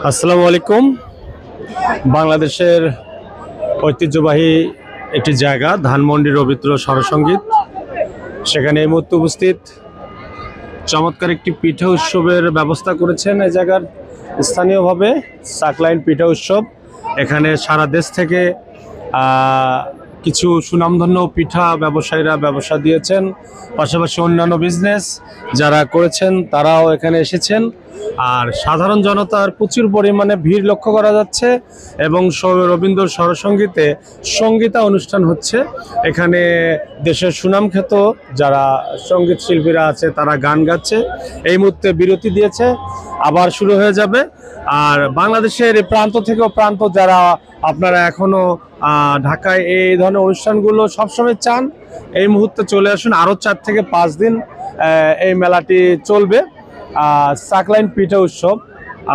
আসসালামু আলাইকুম। বাংলাদেশের ঐতিহ্যবাহী একটি জায়গা ধানমন্ডি রবীন্দ্র স্বরসঙ্গীত, সেখানে এই মুহূর্তে উপস্থিত চমৎকার একটি পিঠা উৎসবের ব্যবস্থা করেছেন এই জায়গার স্থানীয়ভাবে সাকলাইন পিঠা উৎসব। এখানে সারা দেশ থেকে কিছু সুনামধন্য পিঠা ব্যবসায়ীরা ব্যবসা দিয়েছেন, পাশাপাশি অন্যান্য বিজনেস যারা করেছেন তারাও এখানে এসেছেন। আর সাধারণ জনতার প্রচুর পরিমাণে ভিড় লক্ষ্য করা যাচ্ছে এবং রবীন্দ্র স্বরসঙ্গীতে সঙ্গীতা অনুষ্ঠান হচ্ছে। এখানে দেশের সুনামখ্যাত যারা সঙ্গীত শিল্পীরা আছে তারা গান গাচ্ছে। এই মুহূর্তে বিরতি দিয়েছে, আবার শুরু হয়ে যাবে। আর বাংলাদেশের প্রান্ত থেকেও প্রান্ত যারা আপনারা এখনো ঢাকায় এই ধরনের অনুষ্ঠানগুলো সবসময় চান, এই মুহূর্তে চলে আসুন। আরও 4 থেকে 5 দিন এই মেলাটি চলবে। সাকলাইন পিঠা উৎসব,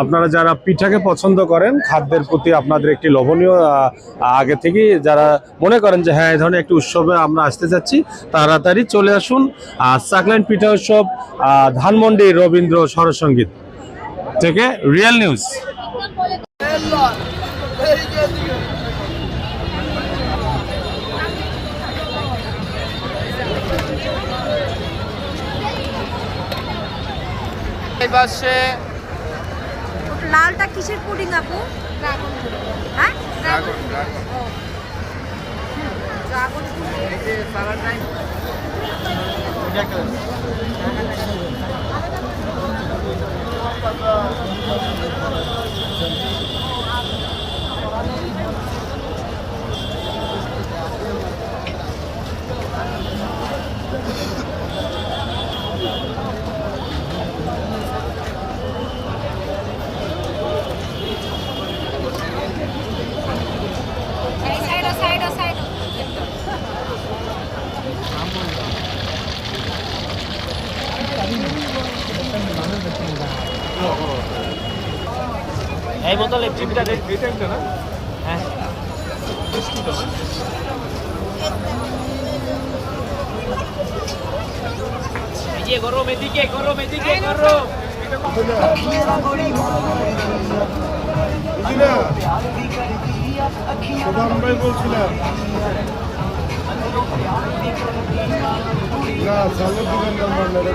আপনারা যারা পিঠাকে পছন্দ করেন, খাদ্যের প্রতি আপনাদের একটি লোভনীয় আগে থেকেই যারা মনে করেন যে হ্যাঁ এই ধরনের একটি উৎসবে আমরা আসতে যাচ্ছি, তাড়াতাড়ি চলে আসুন। সাকলাইন পিঠা উৎসব ধানমন্ডি রবীন্দ্র স্বরসঙ্গীত থেকে রিয়েল নিউজ। লালটা কিসের পুডিং আপু? Dragon pudding. হ্যাঁ, ড্রাগন। ও ড্রাগন পুডিং। এই যে সালাড টাইম। এই বোতলে চিপটা এইটা না? হ্যাঁ এই যে গরম এদিকে গরম ভাই বলছিলাম না চালের দোকানদার মারলে